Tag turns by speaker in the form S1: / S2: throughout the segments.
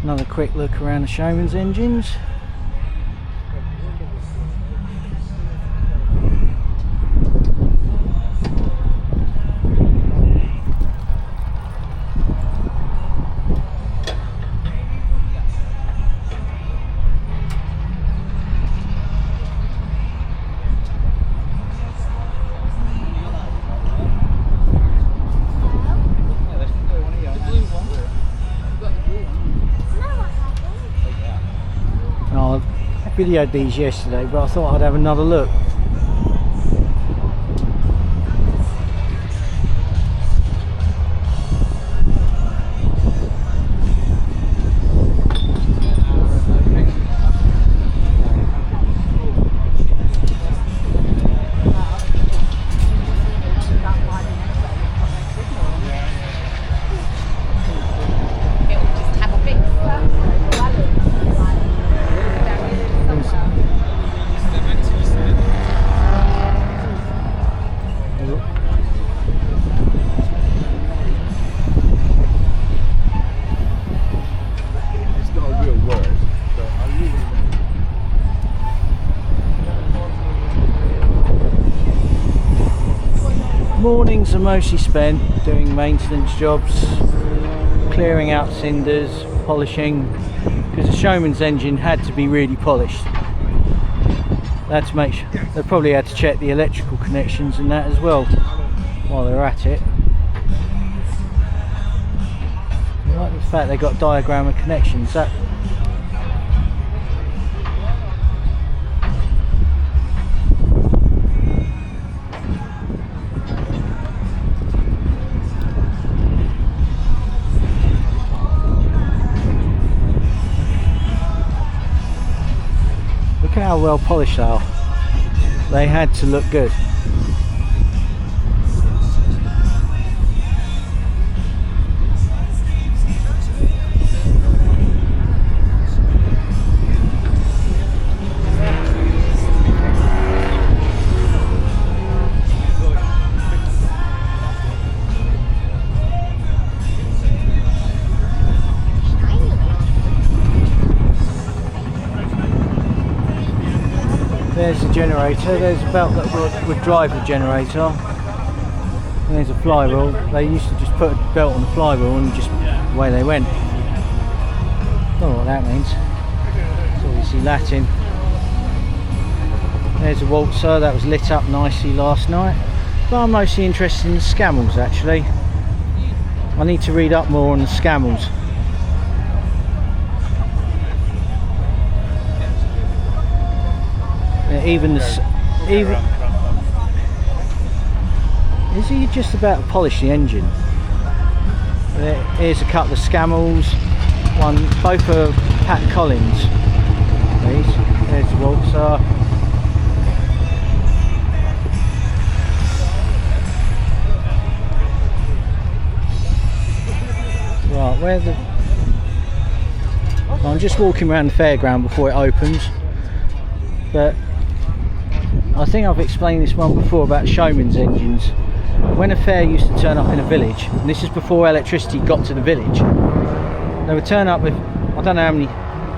S1: Another quick look around the showman's engines. I videoed these yesterday, but I thought I'd have another look. Mornings are mostly spent doing maintenance jobs, clearing out cinders, polishing, because the showman's engine had to be really polished. They had to make sure, they probably had to check the electrical connections and that as well while they're at it. I like the fact they got a diagram of connections. That how well polished they are. They had to look good. There's the generator, there's a belt that would drive the generator. And there's a flywheel. They used to just put a belt on the flywheel and just away they went. Don't know what that means. It's obviously Latin. There's a waltzer that was lit up nicely last night. But I'm mostly interested in the scammels actually. I need to read up more on the scammels. Even is he just about to polish the engine? Here's a couple of scammels. Both are Pat Collins. There's the waltzer. Right, where the? I'm just walking around the fairground before it opens, but I think I've explained this one before about showman's engines. When a fair used to turn up in a village, and this is before electricity got to the village, they would turn up with, I don't know how many,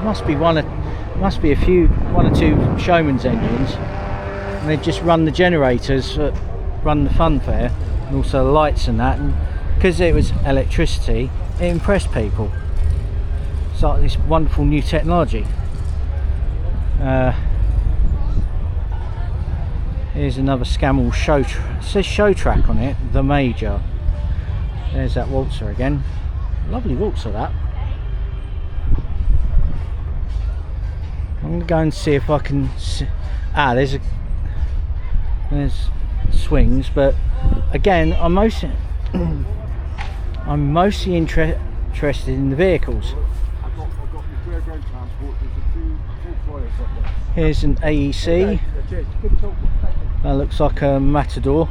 S1: must be one or two showman's engines, and they'd just run the generators, run the fun fair, and also the lights and that, and because it was electricity, it impressed people. It's like this wonderful new technology. Here's another Scammell show it says show track on it, the Major. There's that waltzer again. Lovely waltzer that. I'm going to go and see if I can see. There's swings, but again I'm mostly interested in the vehicles. Here's an AEC. That looks like a Matador.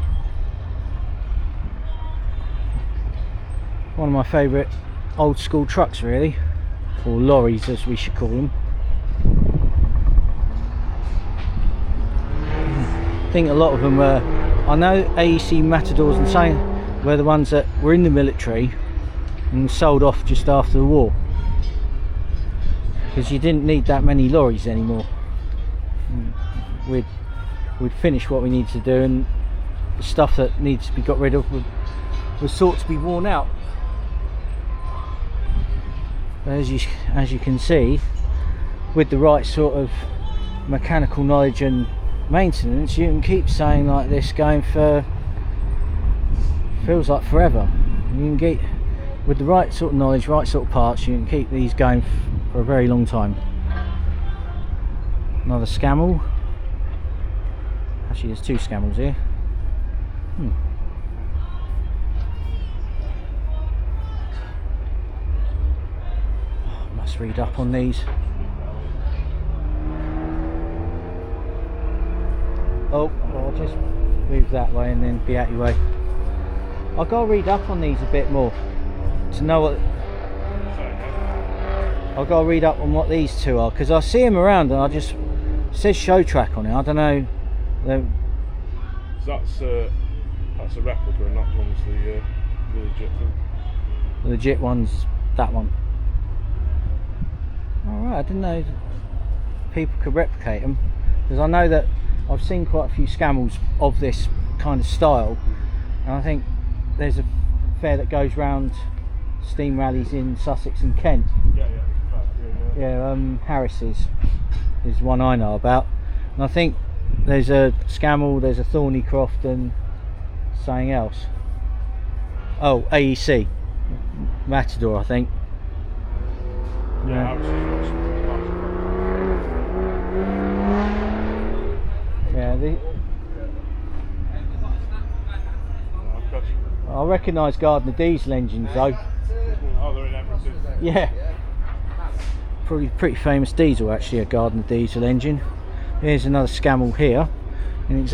S1: One of my favourite old school trucks really, or lorries as we should call them. I think a lot of them were, I know AEC Matadors and same were the ones that were in the military and sold off just after the war. because you didn't need that many lorries anymore. We'd finished what we needed to do, and the stuff that needs to be got rid of was thought to be worn out. But as you can see, with the right sort of mechanical knowledge and maintenance, you can keep saying like this going for, feels like forever. You can get, with the right sort of knowledge, right sort of parts, you can keep these going for a very long time. Another Scammell. Actually, there's two Scammells here. Must read up on these. Oh, I'll just move that way and then be out your way. I've got to read up on these a bit more to know what. I've got to read up on what these two are, because I see them around and it says show track on it. I don't know.
S2: That's a replica, and that one's the legit thing.
S1: The legit one's that one. Alright, I didn't know people could replicate them, because I know that I've seen quite a few Scammells of this kind of style, and I think there's a fair that goes round steam rallies in Sussex and Kent. Yeah, Harris's is one I know about, and I think there's a Scammell, there's a Thornycroft, and something else. Oh, AEC Matador, I think. Yeah, I recognise Gardner diesel engines though.
S2: Oh, they're in everything.
S1: Yeah. Probably pretty famous diesel actually, a Gardner diesel engine. Here's another Scammell here, in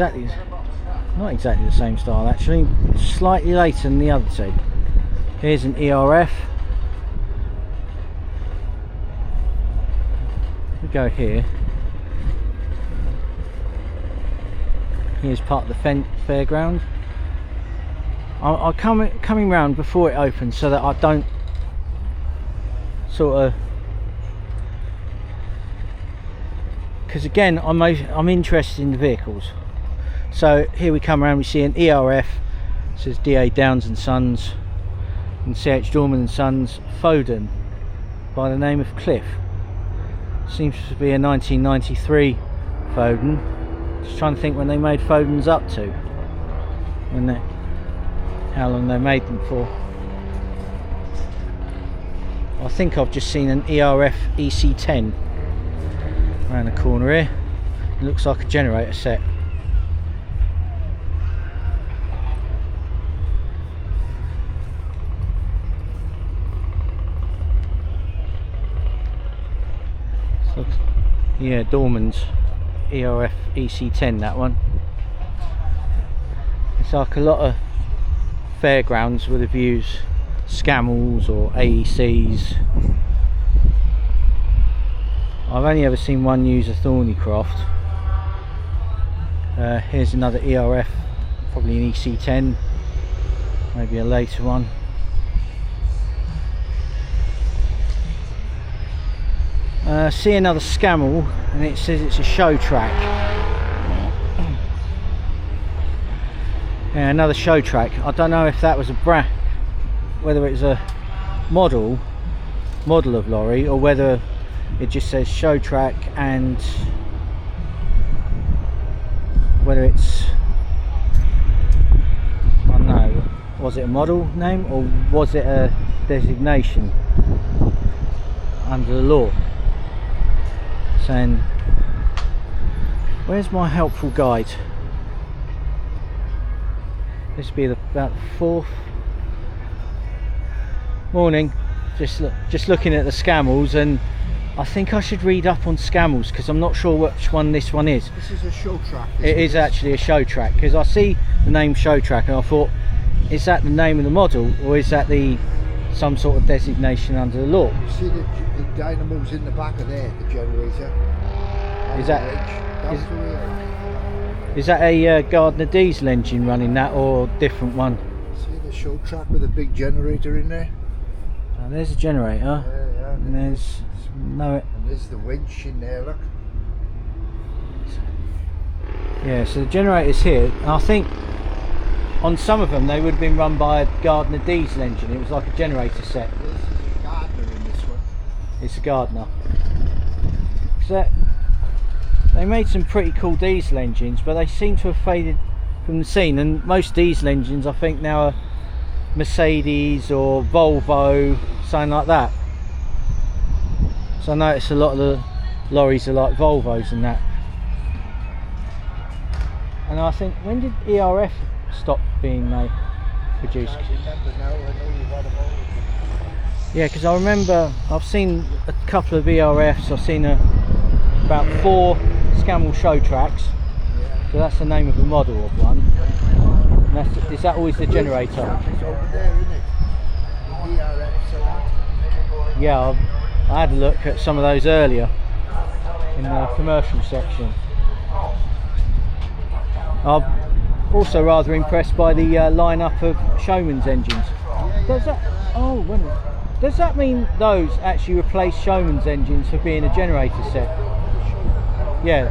S1: not exactly the same style actually, slightly later than the other two. Here's an ERF. We go here. Here's part of the fairground. I'm coming round before it opens so that I don't sort of, because again I'm interested in the vehicles. So here we come around, we see an ERF, it says DA Downs and Sons, and CH Dorman and Sons Foden by the name of Cliff. Seems to be a 1993 Foden. Just trying to think when they made Fodens up to, how long they made them for. I think I've just seen an ERF EC10 around the corner here. It looks like a generator set. So, yeah, Dorman's ERF EC10, that one. It's like a lot of fairgrounds with the views, Scammells or AECs. I've only ever seen one use a Thornycroft. Here's another ERF, probably an EC10, maybe a later one. See another Scammell, and it says it's a show track. Yeah, another show track. I don't know if that was a brand, whether it's a model of lorry, or whether it just says show track, and whether it's, I don't know, was it a model name or was it a designation under the law saying, where's my helpful guide? This would be about the fourth. Morning. Just looking at the Scammells, and I think I should read up on Scammells because I'm not sure which one this one is.
S3: This is a show track.
S1: It is actually a show track, because I see the name show track and I thought, is that the name of the model, or is that some sort of designation under the law?
S3: You see the dynamo's in the back of there, the generator.
S1: Is that a Gardner diesel engine running that, or different one?
S3: See the show track with a big generator in there?
S1: Oh, there's a generator.
S3: Yeah.
S1: And there's no.
S3: And there's the winch in there, look.
S1: Yeah, so the generator's here. And I think on some of them they would have been run by a Gardner diesel engine. It was like a generator set.
S3: This is a Gardner in this one.
S1: It's a Gardner. So they made some pretty cool diesel engines, but they seem to have faded from the scene. And most diesel engines, I think, now are Mercedes or Volvo, something like that. So I notice a lot of the lorries are like Volvos and that. And I think, when did ERF stop being produced?
S3: I remember now, I know you've had a Volvo.
S1: Yeah, because I remember I've seen a couple of ERFs. I've seen about 4 Scammell show tracks.
S3: Yeah.
S1: So that's the name of the model of one. And is that always the generator?
S3: It's over there, isn't it? The ERF, so that.
S1: Yeah, I had a look at some of those earlier in the commercial section. I'm also rather impressed by the lineup of Showman's engines. Does that? Oh, wait a minute. Does that mean those actually replace Showman's engines for being a generator set? Yeah.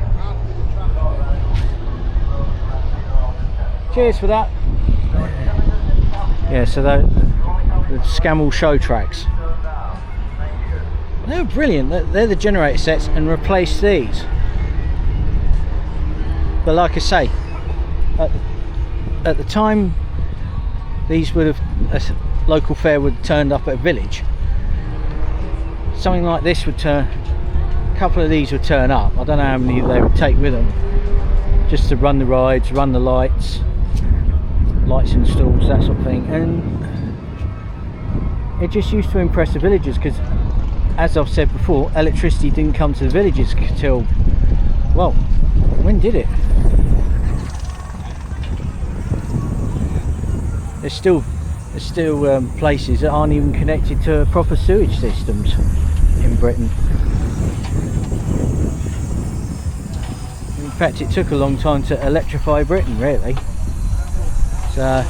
S1: Cheers for that. Yeah, so the Scammell show tracks. They're brilliant. They're the generator sets and replace these. But like I say, at the time these would have, a local fair would have turned up at a village. Something like this would turn, a couple of these would turn up. I don't know how many they would take with them, just to run the rides, run the lights installs, that sort of thing. And it just used to impress the villagers, because as I've said before, electricity didn't come to the villages till, well, when did it? There's still places that aren't even connected to proper sewage systems in Britain. In fact, it took a long time to electrify Britain, really. So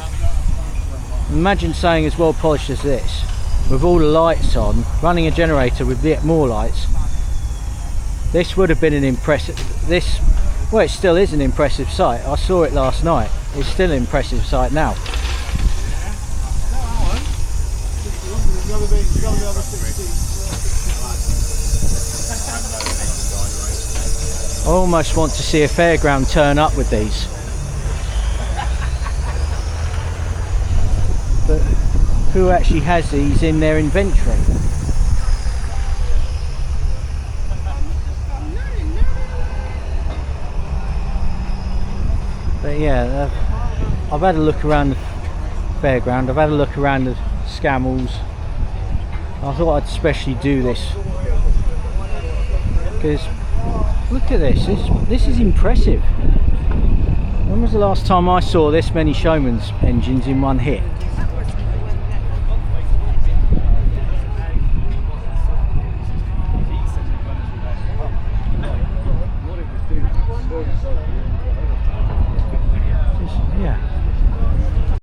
S1: imagine saying as well polished as this, with all the lights on, running a generator with yet more lights. This would have been an impressive, well, it still is an impressive sight. I saw it last night. It's still an impressive sight now. I almost want to see a fairground turn up with these. But who actually has these in their inventory? But yeah, I've had a look around the fairground, I've had a look around the Scammells. I thought I'd especially do this because look at this, this is impressive. When was the last time I saw this many Showman's engines in one hit?